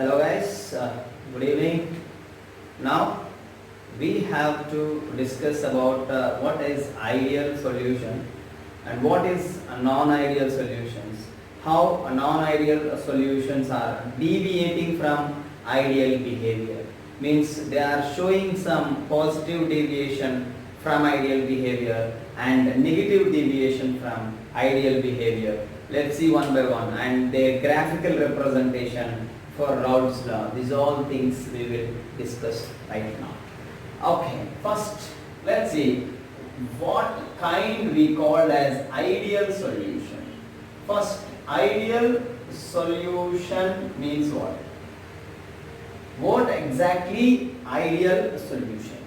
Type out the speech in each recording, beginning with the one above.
Hello guys, good evening. Now we have to discuss about what is ideal solution and what is a non-ideal solutions. How non-ideal solutions are deviating from ideal behavior. Means they are showing some positive deviation from ideal behavior and negative deviation from ideal behavior. Let's see one by one, and their graphical representation for Raoult's law. These all things we will discuss right now. Okay, first let's see what kind we call as ideal solution. First, ideal solution means what? What exactly ideal solution?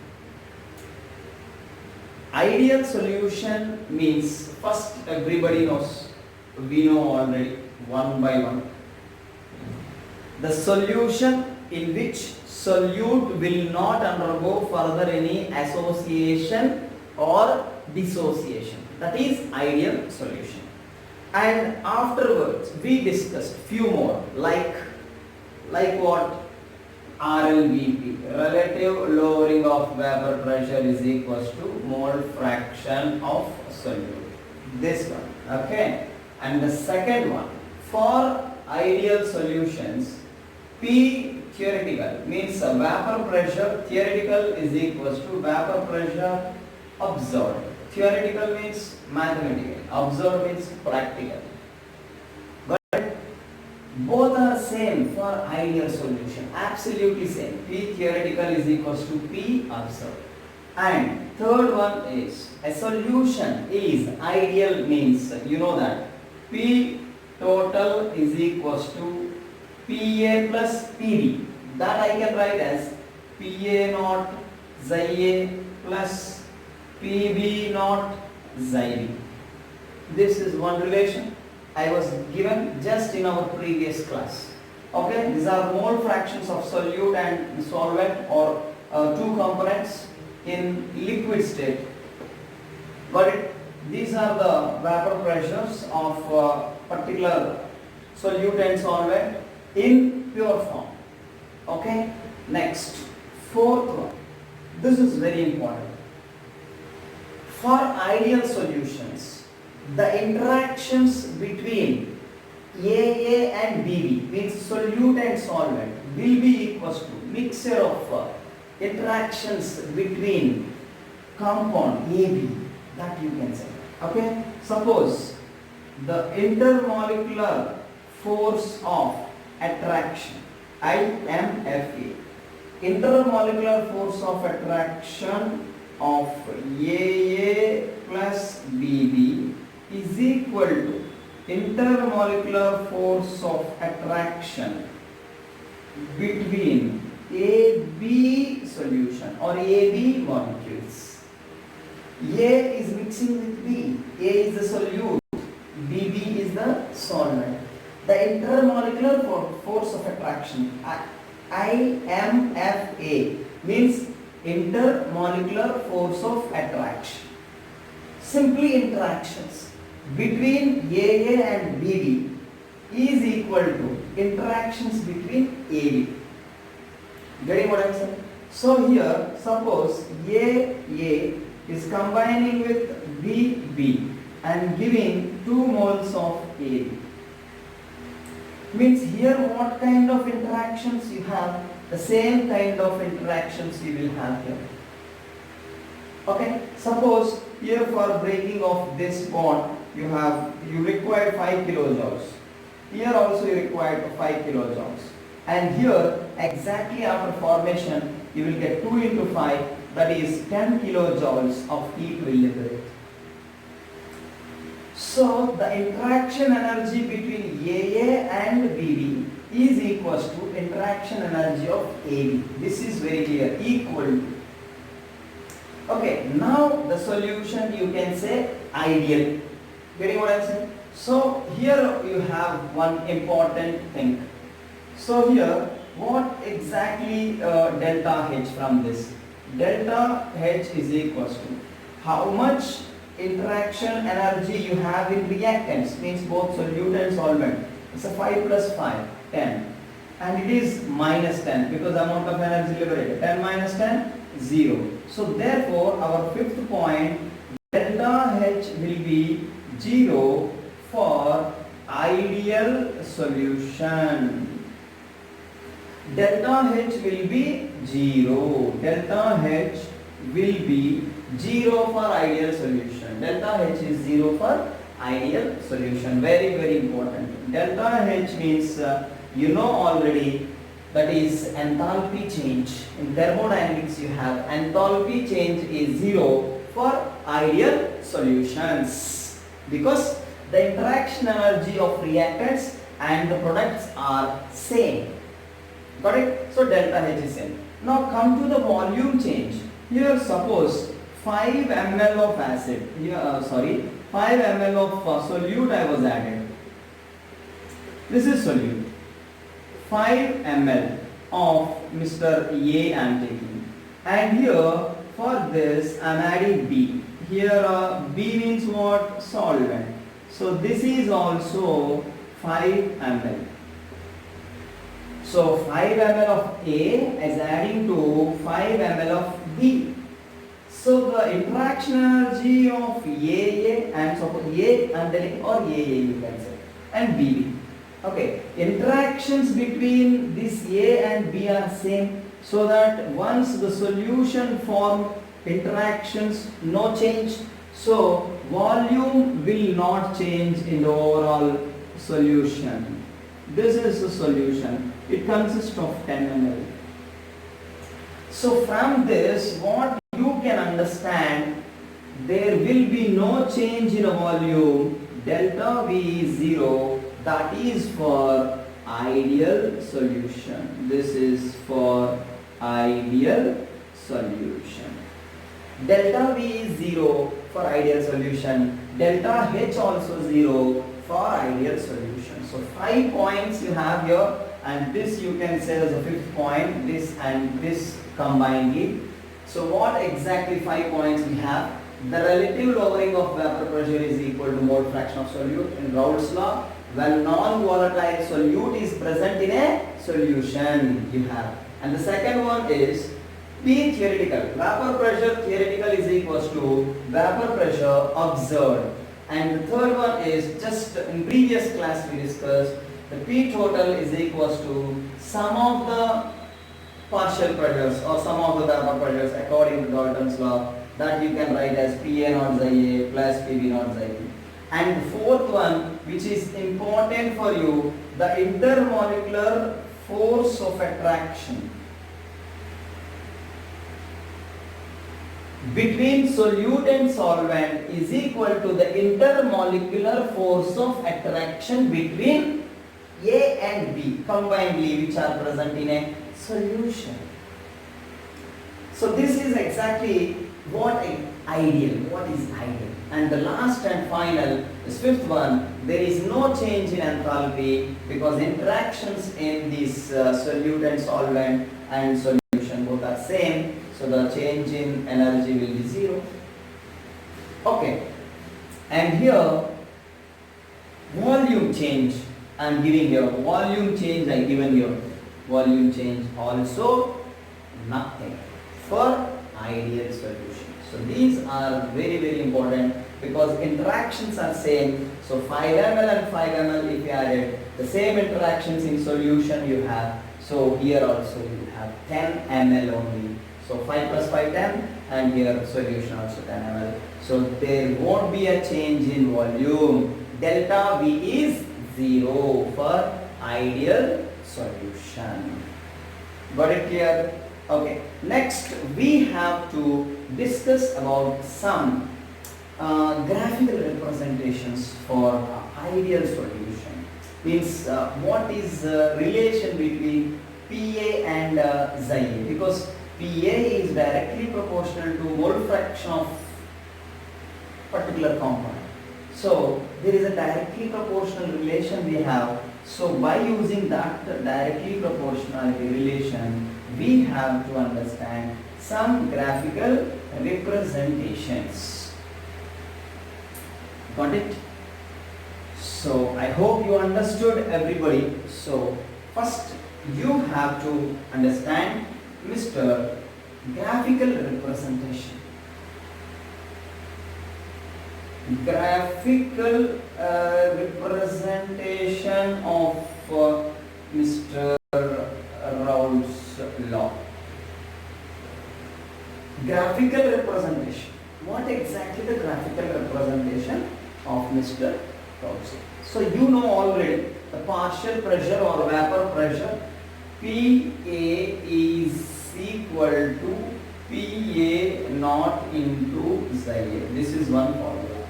Ideal solution means, first everybody knows, we know already one by one. The solution in which solute will not undergo further any association or dissociation. That is ideal solution. And afterwards we discussed few more like what? RLVP, relative lowering of vapor pressure, is equals to mole fraction of solute. This one, okay. And the second one, for ideal solutions, P theoretical means vapor pressure theoretical is equals to vapor pressure observed. Theoretical means mathematical, observed means practical. But both are same for ideal solution, absolutely same. P theoretical is equals to P observed. And third one is a solution is ideal means, you know that P total is equals to PA plus PB. That I can write as PA naught xi A plus PB naught xi B. This is one relation I was given just in our previous class. Okay, these are mole fractions of solute and solvent, or two components in liquid state. Got it? These are the vapor pressures of particular solute and solvent in pure form. Okay, next, fourth one. This is very important. For ideal solutions, the interactions between AA and BB, means solute and solvent, will be equals to mixture of interactions between compound AB, that you can say. Okay, suppose the intermolecular force of attraction, IMFA, intermolecular force of attraction of AA plus BB is equal to intermolecular force of attraction between AB solution or AB molecules. A is mixing with B, A is the solute, BB is the solvent. The intermolecular force of attraction, IMFA, means intermolecular force of attraction. Simply interactions between AA and BB is equal to interactions between AB. Getting what I am saying? So here, suppose AA is combining with BB and giving 2 moles of AB. Means here what kind of interactions you have? The same kind of interactions you will have here. Okay, suppose here for breaking of this bond you require 5 kilojoules. Here also you require 5 kilojoules. And here exactly after formation you will get 2 into 5, that is 10 kilojoules of heat will liberate. So the interaction energy between AA and BB is equals to interaction energy of AB. This is very clear, equal to. Okay, now the solution you can say ideal. Getting what I am saying? So here you have one important thing. So here what exactly delta H from this? Delta H is equals to how much interaction energy you have in reactants, means both solute and solvent. It's a 5 plus 5, 10. and it is minus 10 because amount of energy liberated. 10 minus 10, 0. So therefore our fifth point, delta H will be 0 for ideal solution. Delta H will be 0. Delta H will be 0 for ideal solution. Delta H is 0 for ideal solution. Very, very important. Delta H means you know already, that is enthalpy change. In thermodynamics you have enthalpy change is 0 for ideal solutions because the interaction energy of reactants and the products are same. Got it? So delta H is same. Now come to the volume change. Here suppose 5 ml of acid, 5 ml of solute I was added. This is solute. 5 ml of Mr. A I am taking, and here for this I am adding B. Here B means what? Solvent. So this is also 5 ml. So 5 ml of A is adding to 5 ml of B. So the interaction energy of AA and suppose A I am telling, or AA you can say, and BB. Okay, interactions between this A and B are same, so that once the solution form interactions, no change. So volume will not change in the overall solution. This is the solution. It consists of 10 ml. So from this, what you can understand, there will be no change in a volume. Delta V is 0. That is for ideal solution. This is for ideal solution. Delta V is 0 for ideal solution. Delta H also 0 for ideal solution. So 5 points you have here, and this you can say as a fifth point, this and this combinedly. So what exactly 5 points we have? The relative lowering of vapor pressure is equal to mole fraction of solute in Raoult's law. When non-volatile solute is present in a solution, you have. And the second one is P theoretical. Vapor pressure theoretical is equals to vapor pressure observed. And the third one is, just in previous class we discussed, the P total is equals to sum of the partial pressures or sum of the vapor pressures according to Dalton's law, that you can write as PA naught xi A plus PV naught xi B. And the fourth one, which is important for you, the intermolecular force of attraction between solute and solvent is equal to the intermolecular force of attraction between A and B combinedly, which are present in a solution. So this is exactly what ideal. What is ideal? And the last and final, this fifth one, there is no change in enthalpy because interactions in this solute and solvent and solution both are same. So the change in energy will be 0. Okay. And here volume change I am giving here. Volume change I given here. Volume change also nothing for ideal solution. So these are very, very important because interactions are same. So 5 ml and 5 ml if you added, the same interactions in solution you have. So here also you have 10 ml only. So 5 plus 5 10, and here solution also 10 ml. So there won't be a change in volume. Delta V is 0 for ideal solution. Got it clear? Okay. Next we have to discuss about some graphical representations for ideal solution. Means what is the relation between PA and xi, because PA is directly proportional to mole fraction of particular compound. So there is a directly proportional relation we have. So by using that directly proportionality relation, we have to understand some graphical representations. Got it? So I hope you understood, everybody. So first you have to understand Mr. Graphical representation. Graphical representation of Mr. Raoult's law. Graphical representation. What exactly the graphical representation of Mr. Raoult's law? So you know already the partial pressure or vapor pressure PA is equal to PA naught into Xia. This is one formula.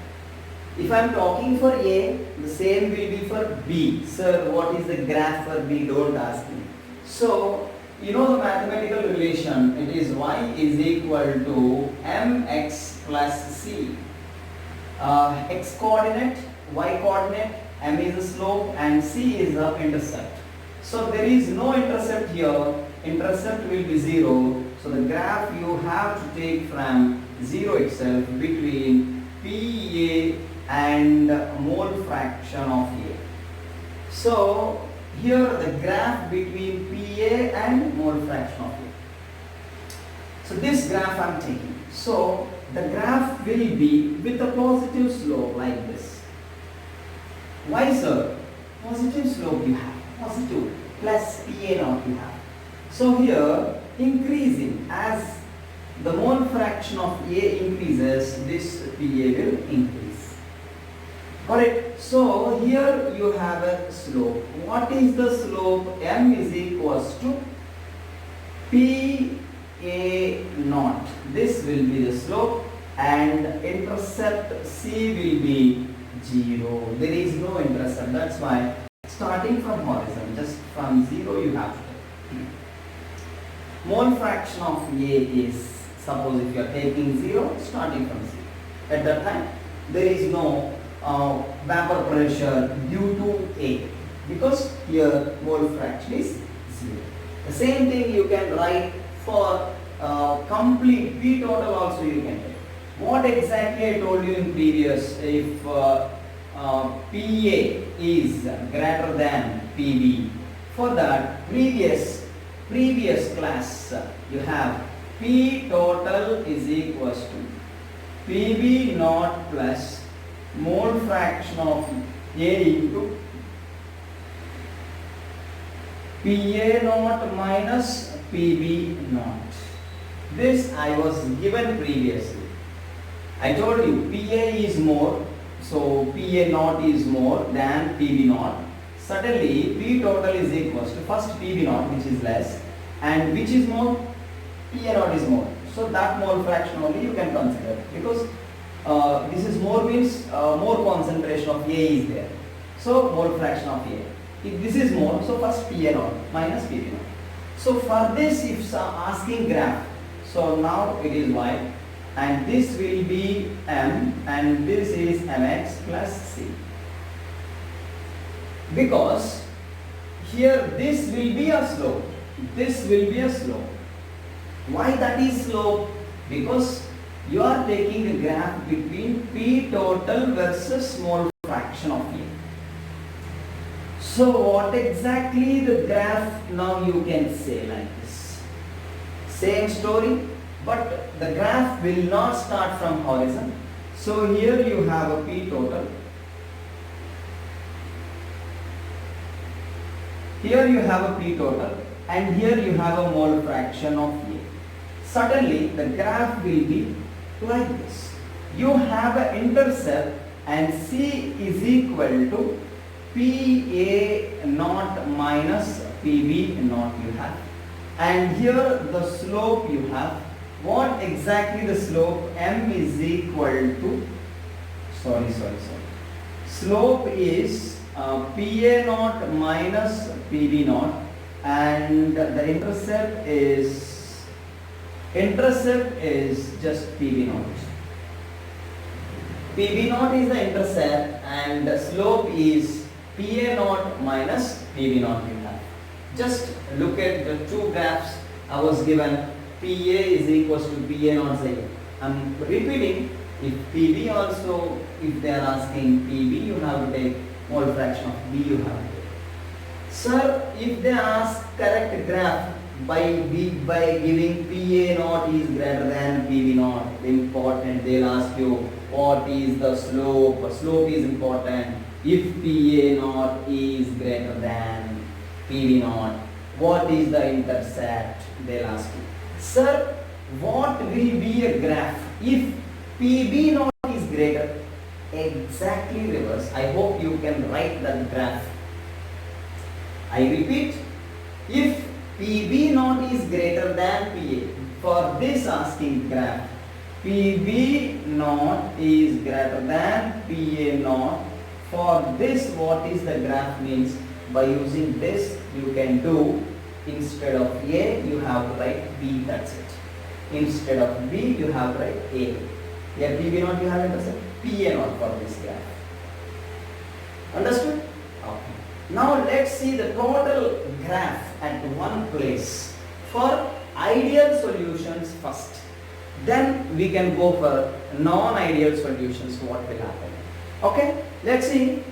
If I am talking for A, the same will be for B. Sir, what is the graph for B? Don't ask me. So, you know the mathematical relation, it is y is equal to mx plus c. X coordinate, y coordinate, m is the slope and c is the intercept. So there is no intercept here, intercept will be 0. So the graph you have to take from 0 itself between PA and mole fraction of A. So here the graph between PA and mole fraction of A. So this graph I am taking. So the graph will be with a positive slope like this. Why sir? Positive slope you have, positive plus PA naught you have. So here increasing as the mole fraction of A increases, this PA will increase. Correct. So here you have a slope. What is the slope? M is equals to PA naught. This will be the slope and intercept C will be 0. There is no intercept. That's why starting from horizon, just from 0 you have to take. Mole fraction of A is, suppose if you are taking 0, starting from 0. At that time, there is no vapor pressure due to A because here mole fraction is 0. The same thing you can write for complete P total also you can take. What exactly I told you in previous, if PA is greater than PB, for that previous class you have P total is equals to PB naught plus mole fraction of A into PA naught minus PB naught. This I was given previously. I told you PA is more, so PA naught is more than PB naught. Suddenly P total is equals to first PB naught, which is less, and which is more? PA naught is more. So that mole fraction only you can consider, because this is more means more concentration of A is there. So mole fraction of A. If this is more, so first PA naught minus PB naught. So for this, if asking graph, so now it is Y, and this will be M, and this is Mx plus C. Because here this will be a slope, this will be a slope. Why that is slope? Because you are taking a graph between P total versus mole fraction of A. So what exactly the graph now you can say like this? Same story, but the graph will not start from horizon. So here you have a P total. Here you have a P total and here you have a mole fraction of A. Suddenly the graph will be like this. You have an intercept and C is equal to PA naught minus PB naught you have. And here the slope you have. What exactly the slope? M is equal to, slope is PA naught minus PB naught, and the intercept is just PB naught. PB naught is the intercept and the slope is PA naught minus PB naught you have. Just look at the two graphs I was given. PA is equals to PA naught Xia. I am repeating, if PB also, if they are asking PB, you have to take mole fraction of B you have to take. Sir, if they ask correct graph by giving PA naught is greater than PV naught, important, they'll ask you what is the slope. Slope is important. If PA naught is greater than PV naught, what is the intercept? They'll ask you. Sir, what will be a graph if PB naught is greater? Exactly reverse. I hope you can write that graph. I repeat, if PB naught is greater than PA, for this asking graph, PB naught is greater than PA naught. For this, what is the graph means? By using this, you can do, instead of A, you have to write B, that's it. Instead of B, you have to write A. Here PB naught you have intercept, PA naught for this graph. Understood? Okay. Now let's see the total graph at one place for ideal solutions first. Then we can go for non-ideal solutions, what will happen. Okay, let's see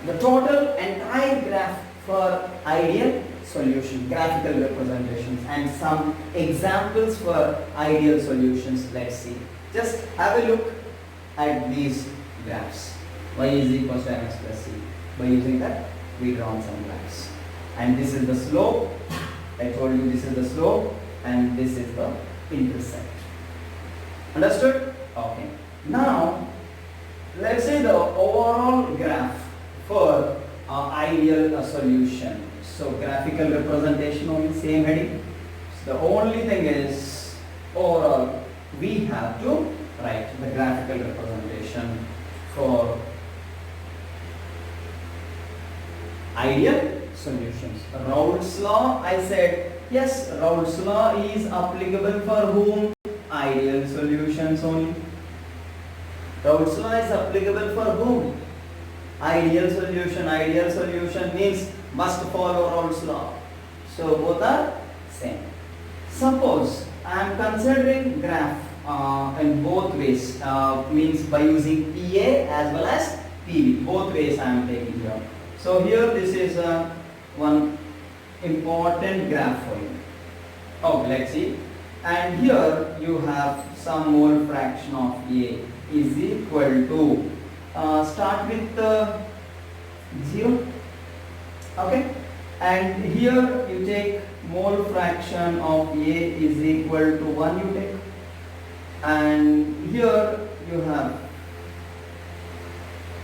the total entire graph for ideal solution, graphical representations, and some examples for ideal solutions. Let's see. Just have a look at these graphs. Y is equal to mx plus c. By using that, we draw some graphs. And this is the slope. I told you this is the slope, and this is the intercept. Understood? Okay. Now, let's say the overall graph for ideal solution. So, graphical representation only, same heading. So, the only thing is overall we have to write the graphical representation for ideal solutions. Raoult's law, I said, yes, Raoult's law is applicable for whom? Ideal solutions only. Raoult's law is applicable for whom? Ideal solution. Ideal solution means must follow Raoult's law. So both are same. Suppose I am considering graph in both ways, means by using PA as well as PV. Both ways I am taking here. So here this is one important graph for you. Okay, let's see. And here you have some mole fraction of A is equal to, start with 0. Okay. And here you take mole fraction of A is equal to 1 you take. And here you have,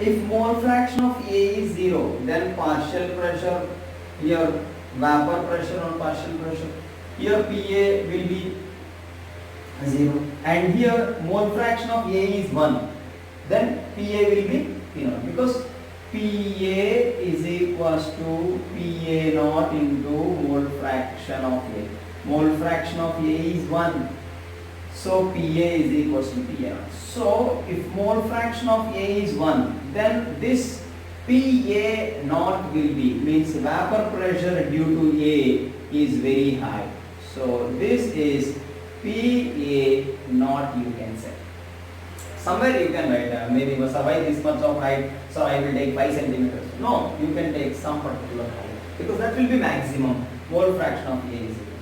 if mole fraction of A is 0, then partial pressure, here vapor pressure or partial pressure, here PA will be 0, and here mole fraction of A is 1, then PA will be P0, because PA is equals to PA naught into mole fraction of A. Mole fraction of A is 1. So PA is equals to PA. So if mole fraction of A is 1, then this PA naught will be, means vapor pressure due to A is very high. So this is PA naught, you can say. Somewhere you can write, maybe survive this much of height, so I will take 5 centimeters. No, you can take some particular height, because that will be maximum. Mole fraction of A is equal to.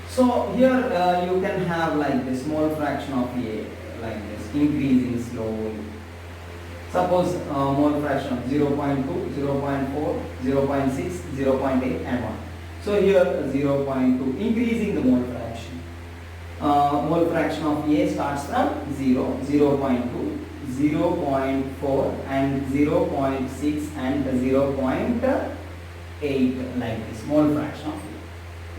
So here you can have like this mole fraction of A, like this, increasing slowly. Suppose mole fraction of 0.2, 0.4, 0.6, 0.8 and 1. So here 0.2, increasing the mole fraction. Mole fraction of A starts from 0, 0.2, 0.4 and 0.6 and 0.8, like this, mole fraction of A.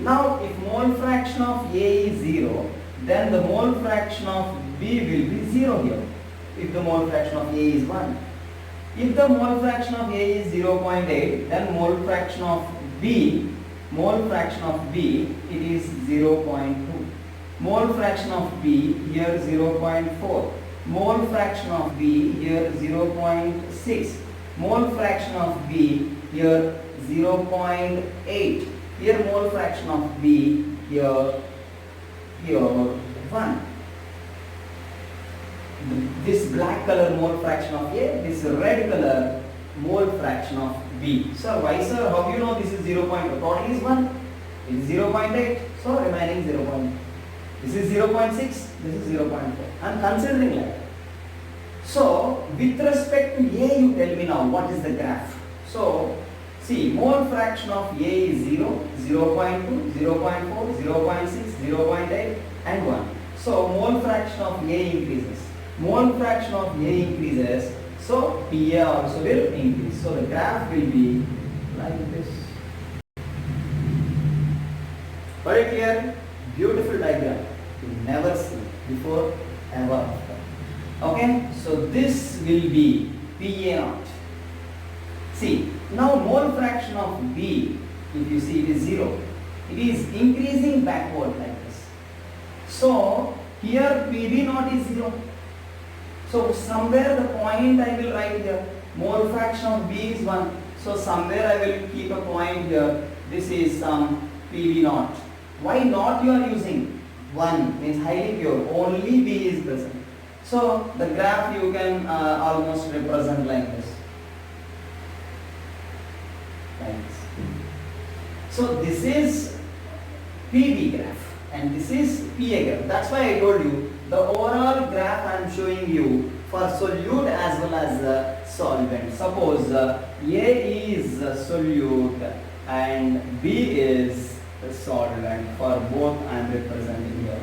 Now if mole fraction of A is 0, then the mole fraction of B will be 0 here, if the mole fraction of A is 1. If the mole fraction of A is 0.8, then mole fraction of B, it is 0.2. Mole fraction of B here 0.4. Mole fraction of B here 0.6. Mole fraction of B here 0.8. Here mole fraction of B here 1. This black color mole fraction of A, this red color mole fraction of B. So why sir, how you know this is 0. Total is 1, it is 0.8, so remaining 0. This is 0.6, this is 0.4. I am considering like that. So with respect to A, you tell me now what is the graph. So see, mole fraction of A is 0, 0.2, 0.4, 0.6, 0.8 and 1. So mole fraction of A increases. Mole fraction of A increases, so PA also will increase. So the graph will be like this. Very clear? Beautiful diagram. You never see before, ever after. Okay? So this will be PA naught. See, now mole fraction of B, if you see it is 0. It is increasing backward like this. So here PB naught is 0. So somewhere the point I will write here, mole fraction of B is 1. So somewhere I will keep a point here. This is some PB naught. Why not you are using? 1 means highly pure. Only B is present. So the graph you can almost represent like this. Like this. So this is PB graph and this is PA graph. That's why I told you the overall graph I am showing you for solute as well as solvent. Suppose A is solute and B is the solvent. For both I am representing here.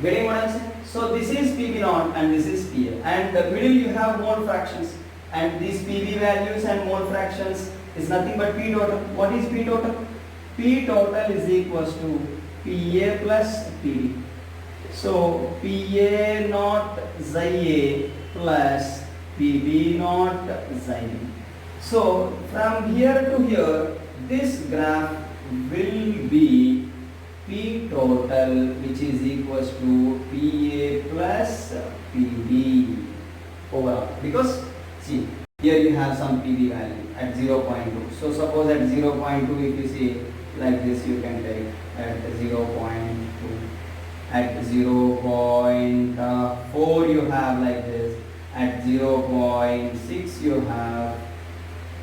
Getting what I am saying? So this is PB naught and this is PA, and the middle you have mole fractions, and these PB values and mole fractions is nothing but P total. What is P total? P total is equals to PA plus PB. So PA naught xi A plus PB naught xi B. So from here to here, this graph will be P total, which is equals to PA plus PB overall. Because see, here you have some PB value at 0.2. So suppose at 0.2, if you see like this, you can take at 0.2. At 0.4 you have like this. At 0.6 you have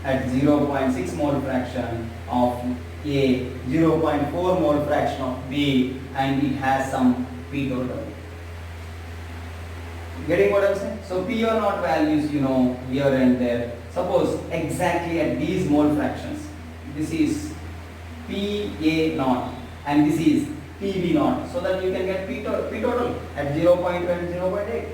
at 0.6 mole fraction of A, 0.4 mole fraction of B, and it has some P total. Getting what I am saying? So P or not values you know here and there. Suppose exactly at these mole fractions, this is PA naught and this is PB naught, so that you can get P total at 0.2 and 0.8.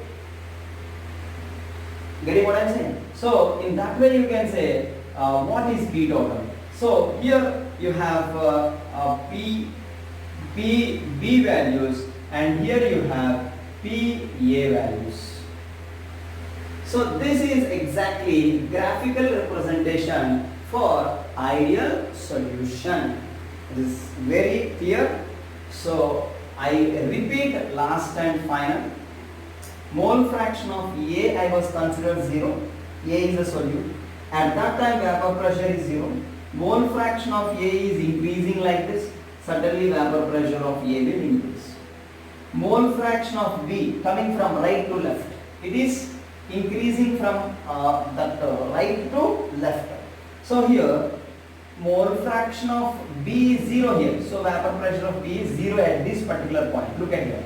Getting what I am saying? So in that way you can say what is P total. So here you have B values and here you have PA values. So this is exactly graphical representation for ideal solution. It is very clear. So I repeat last and final. Mole fraction of A I was considered 0. A is a solute. At that time vapor pressure is 0. Mole fraction of A is increasing like this. Suddenly vapor pressure of A will increase. Mole fraction of B coming from right to left. It is increasing from right to left. So here mole fraction of B is 0 here. So vapor pressure of B is 0 at this particular point. Look at here.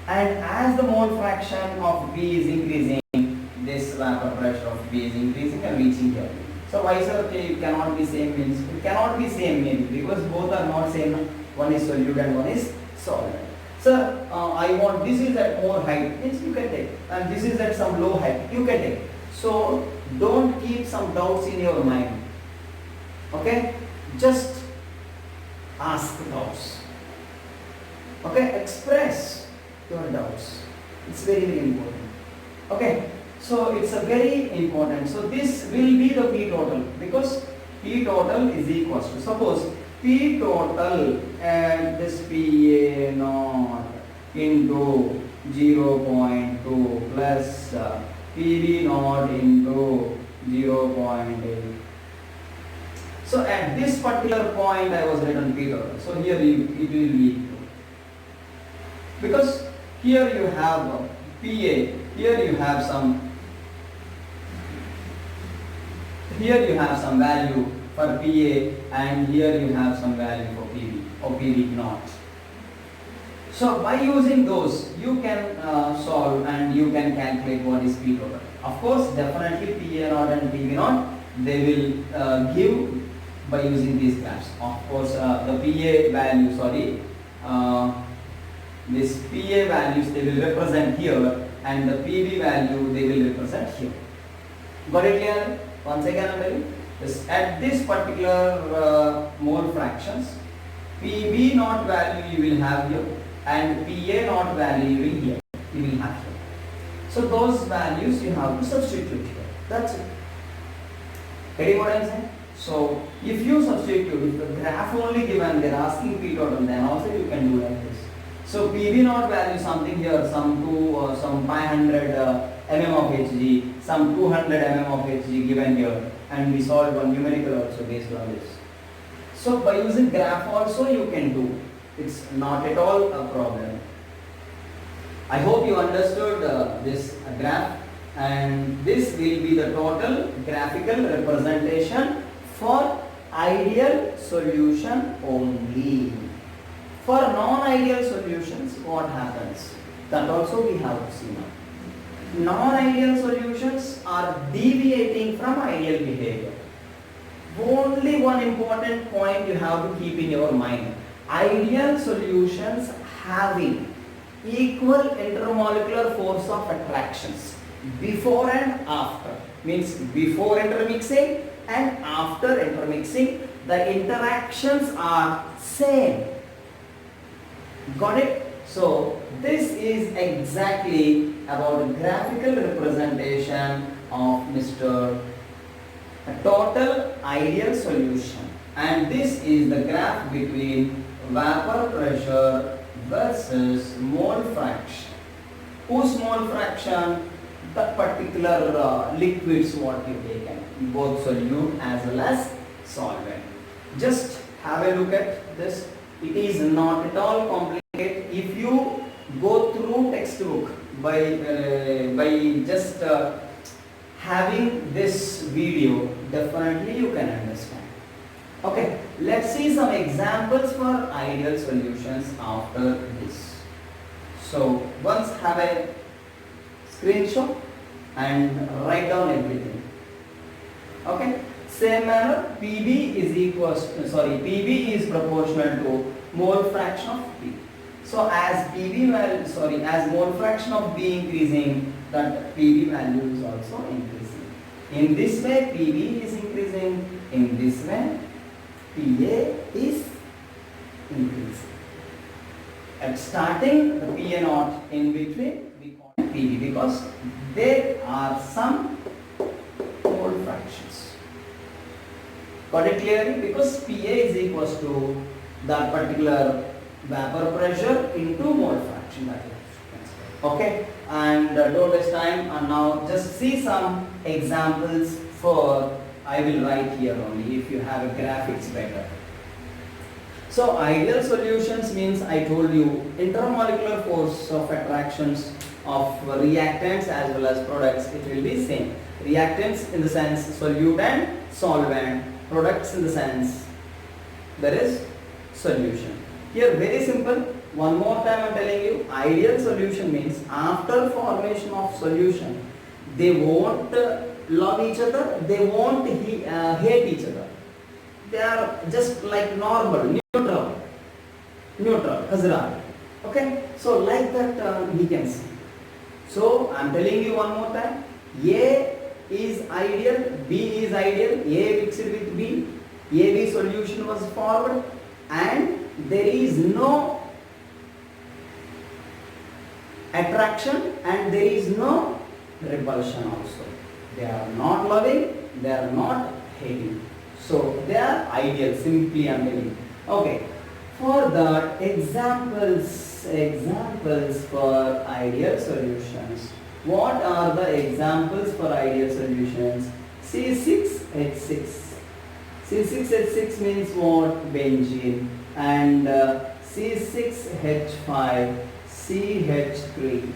And as the mole fraction of B is increasing, this vapor pressure of B is increasing and reaching here. So why sir it cannot be same means? It cannot be same maybe because both are not same. One is solute and one is solvent. Sir, I want this is at more height, means you can take, and this is at some low height, you can take. So don't keep some doubts in your mind. Okay, just ask doubts. Okay, express your doubts. It's very, very important. Okay, so it's a very important. So this will be the P total because P total is equals to, suppose P total and this PA naught into 0.2 plus PB naught into 0.8. So at this particular point I was written P total. So here it will be equal. Because here you have PA, here you have some Here you have some value for PA and here you have some value for PB or PB naught. So by using those you can solve and you can calculate what is P total. Of course definitely PA naught and PB naught they will give by using these graphs. Of course the PA value this PA values they will represent here and the PB value they will represent here. Got it clear? Once again I am telling you, at this particular mole fractions, PB naught value you will have here and PA naught value you will have here. So those values you have to substitute here. That's it. Getting what I am saying? So if you substitute, if the graph only given, they are asking P total, then also you can do like this. So PB naught value something here, some 500 mm of Hg, some 200 mm of Hg given here, and we solved one numerical also based on this. So by using graph also you can do. It's not at all a problem. I hope you understood this graph, and this will be the total graphical representation for ideal solution only. For non-ideal solutions, what happens? That also we have to see now. Non-ideal solutions are deviating from ideal behavior. Only one important point you have to keep in your mind. Ideal solutions having equal intermolecular force of attractions before and after. Means before intermixing and after intermixing, the interactions are same. Got it? So this is exactly about graphical representation of Mr. Total ideal solution, and this is the graph between vapor pressure versus mole fraction. Whose mole fraction? The particular liquids what you taken, both solute as well as solvent. Just have a look at this. It is not at all complicated. If you go through textbook by just having this video, definitely you can understand. Okay, let's see some examples for ideal solutions after this. So once have a screenshot and write down everything. Okay, same manner PB is proportional to mole fraction of P. So as as mole fraction of B increasing, that PB value is also increasing. In this way PB is increasing, in this way PA is increasing. At starting the PA naught, in between we call it PB because there are some mole fractions. Got it clearly? Because PA is equals to that particular vapor pressure into mole fraction. That is okay. And don't waste time. And now just see some examples for. I will write here only. If you have a graph, it's better. So ideal solutions means I told you intermolecular force of attractions of reactants as well as products. It will be same. Reactants in the sense solute and solvent. Products in the sense there is solution. Here very simple. One more time I am telling you, ideal solution means after formation of solution, they won't love each other, they won't hate each other. They are just like normal, neutral, hazard. Okay, so like that we can see. So I am telling you one more time, A is ideal, B is ideal, A mixed with B, AB solution was formed, and there is no attraction and there is no repulsion also. They are not loving, they are not hating. So they are ideal, simply I am telling. Okay, for the examples for ideal solutions. What are the examples for ideal solutions? C6H6. C6H6 means what? Benzene. And C6H5, CH3.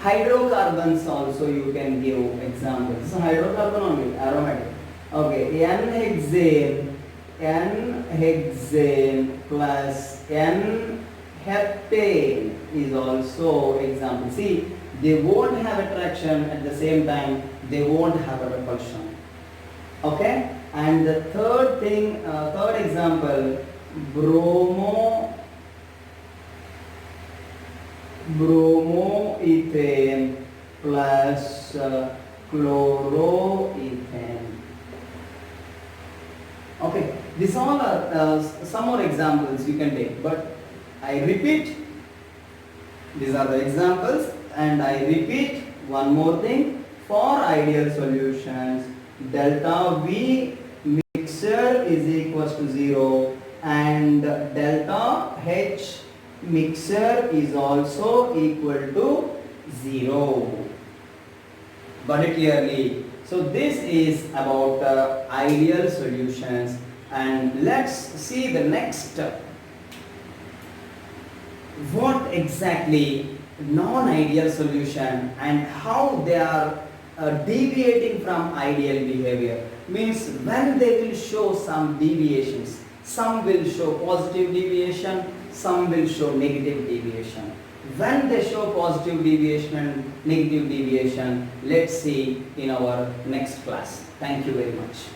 Hydrocarbons also you can give examples. So hydrocarbon only, aromatic. Okay, N-hexane plus N-heptane is also example. See, they won't have attraction, at the same time they won't have a repulsion. Okay, and the third thing, third example, bromoethane plus chloroethane. Okay, these all are some more examples you can take, but I repeat, these are the examples, and I repeat one more thing. For ideal solutions, delta V mixture is equals to 0 and delta H mixture is also equal to 0. Got it clearly? So this is about ideal solutions, and let's see the next. What exactly non-ideal solution and how they are deviating from ideal behavior. Means when they will show some deviations, some will show positive deviation, some will show negative deviation. When they show positive deviation and negative deviation, let's see in our next class. Thank you very much.